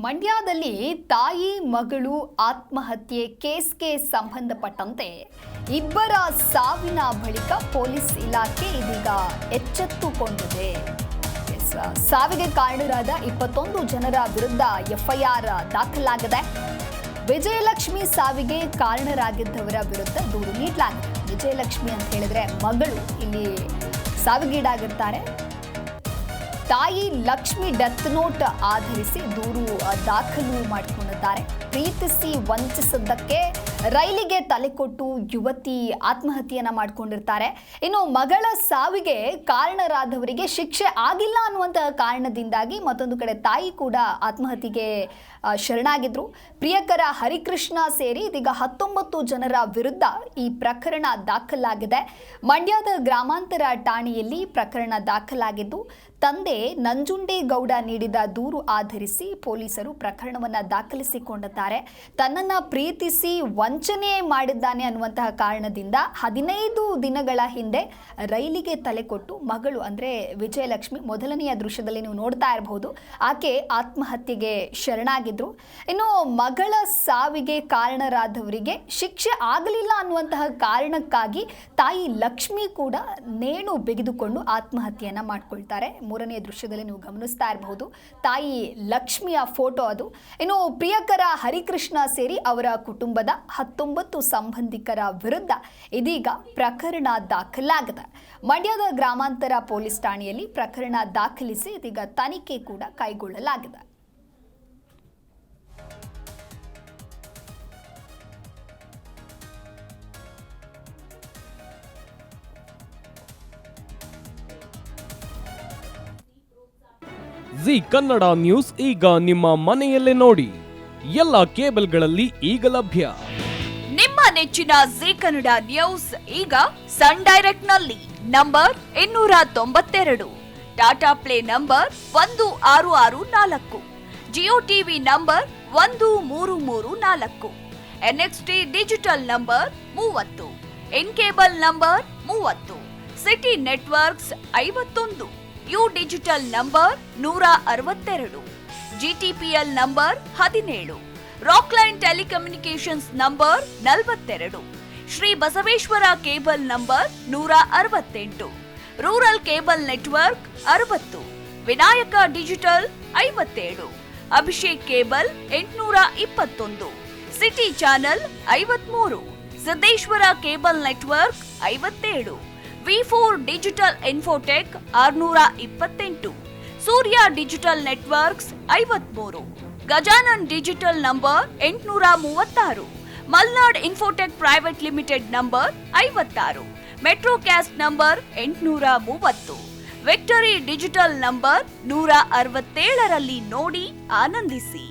ಮಂಡ್ಯದಲ್ಲಿ ತಾಯಿ ಮಗಳು ಆತ್ಮಹತ್ಯೆ ಕೇಸ್ಗೆ ಸಂಬಂಧಪಟ್ಟಂತೆ ಇಬ್ಬರ ಸಾವಿನ ಬಳಿಕ ಪೊಲೀಸ್ ಇಲಾಖೆ ಇದೀಗ ಎಚ್ಚೆತ್ತುಕೊಂಡಿದೆ. ಸಾವಿಗೆ ಕಾರಣರಾದ 21 ಜನರ ವಿರುದ್ಧ ಎಫ್ಐಆರ್ ದಾಖಲಾಗಿದೆ. ವಿಜಯಲಕ್ಷ್ಮಿ ಸಾವಿಗೆ ಕಾರಣರಾಗಿದ್ದವರ ವಿರುದ್ಧ ದೂರು ನೀಡಲಾಗಿದೆ. ವಿಜಯಲಕ್ಷ್ಮಿ ಅಂತ ಹೇಳಿದ್ರೆ ಮಗಳು ಇಲ್ಲಿ ಸಾವಿಗೀಡಾಗಿರ್ತಾರೆ. ತಾಯಿ ಲಕ್ಷ್ಮಿ ಡೆತ್ ನೋಟ್ ಆಧರಿಸಿ ದೂರು ದಾಖಲು ಮಾಡಿಕೊಂಡಿದ್ದಾರೆ. ಪ್ರೀತಿಸಿ ವಂಚಿಸಿದ್ದಕ್ಕೆ ರೈಲಿಗೆ ತಲೆಕೊಟ್ಟು ಯುವತಿ ಆತ್ಮಹತ್ಯೆಯನ್ನ ಮಾಡಿಕೊಂಡಿರ್ತಾರೆ. ಇನ್ನು ಮಗಳ ಸಾವಿಗೆ ಕಾರಣರಾದವರಿಗೆ ಶಿಕ್ಷೆ ಆಗಿಲ್ಲ ಅನ್ನುವಂತಹ ಕಾರಣದಿಂದಾಗಿ ಮತ್ತೊಂದು ಕಡೆ ತಾಯಿ ಕೂಡ ಆತ್ಮಹತ್ಯೆಗೆ ಶರಣಾಗಿದ್ರು. ಪ್ರಿಯಕರ ಹರಿಕೃಷ್ಣ ಸೇರಿ ಇದೀಗ 19 ಜನರ ವಿರುದ್ಧ ಈ ಪ್ರಕರಣ ದಾಖಲಾಗಿದೆ. ಮಂಡ್ಯದ ಗ್ರಾಮಾಂತರ ಠಾಣೆಯಲ್ಲಿ ಪ್ರಕರಣ ದಾಖಲಾಗಿದ್ದು ತಂದೆ ನಂಜುಂಡೇಗೌಡ ನೀಡಿದ ದೂರು ಆಧರಿಸಿ ಪೊಲೀಸರು ಪ್ರಕರಣವನ್ನು ದಾಖಲಿಸಿಕೊಂಡಿದ್ದಾರೆ. ತನ್ನನ್ನ ಪ್ರೀತಿಸಿ ವಂಚನೆ ಮಾಡಿದ್ದಾನೆ ಅನ್ನುವಂತಹ ಕಾರಣದಿಂದ 15 ದಿನಗಳ ಹಿಂದೆ ರೈಲಿಗೆ ತಲೆಕೊಟ್ಟು ಮಗಳು ಅಂದರೆ ವಿಜಯಲಕ್ಷ್ಮಿ ಮೊದಲನೆಯ ದೃಶ್ಯದಲ್ಲಿ ನೀವು ನೋಡ್ತಾ ಇರಬಹುದು, ಆಕೆ ಆತ್ಮಹತ್ಯೆಗೆ ಶರಣಾಗಿದ್ರು. ಇನ್ನು ಮಗಳ ಸಾವಿಗೆ ಕಾರಣರಾದವರಿಗೆ ಶಿಕ್ಷೆ ಆಗಲಿಲ್ಲ ಅನ್ನುವಂತಹ ಕಾರಣಕ್ಕಾಗಿ ತಾಯಿ ಲಕ್ಷ್ಮಿ ಕೂಡ ನೇಣು ಬಿಗಿದುಕೊಂಡು ಆತ್ಮಹತ್ಯೆಯನ್ನ ಮಾಡ್ಕೊಳ್ತಾರೆ. ಮೂರನೇ ದೃಶ್ಯದಲ್ಲಿ ನೀವು ಗಮನಿಸ್ತಾ ಇರಬಹುದು ತಾಯಿ ಲಕ್ಷ್ಮಿಯ ಫೋಟೋ ಅದು. ಇನ್ನು ಪ್ರಿಯಕರ ಹರಿಕೃಷ್ಣ ಸೇರಿ ಅವರ ಕುಟುಂಬದ 19 ಸಂಬಂಧಿಕರ ವಿರುದ್ಧ ಇದೀಗ ಪ್ರಕರಣ ದಾಖಲಾಗಿದೆ. ಮಂಡ್ಯದ ಗ್ರಾಮಾಂತರ ಪೊಲೀಸ್ ಠಾಣೆಯಲ್ಲಿ ಪ್ರಕರಣ ದಾಖಲಿಸಿ ಇದೀಗ ತನಿಖೆ ಕೂಡ ಕೈಗೊಳ್ಳಲಾಗಿದೆ. ಜಿ ಕನ್ನಡ ನ್ಯೂಸ್ ಈಗ ನಿಮ್ಮ ಮನೆಯಲ್ಲೇ ನೋಡಿ. ಎಲ್ಲ ಕೇಬಲ್ಗಳಲ್ಲಿ ಈಗ ಲಭ್ಯ. ನಿಮ್ಮ ನೆಚ್ಚಿನ ಜಿ ಕನ್ನಡ ನ್ಯೂಸ್ ಈಗ ಸನ್ ಡೈರೆಕ್ಟ್ ನಲ್ಲಿ number 292, Tata play number 1664, Jio TV number 1334, NXT digital number 30, in cable number 30, city networks 51, U digital number 162, GTPL number 17, Rockline telecommunications number 42, Shri Basaveshwara cable number 168, rural cable network 60, Vinayaka digital 57, Abhishek cable 821, city channel 53, Siddeshwara cable network 57, V4 digital Infotech 628, Surya digital networks 53, Gajanan digital number 836, Malnad infotech private limited number 56, Metrocast number 830, victory digital number 167ರಲ್ಲಿ ನೋಡಿ ಆನಂದಿಸಿ.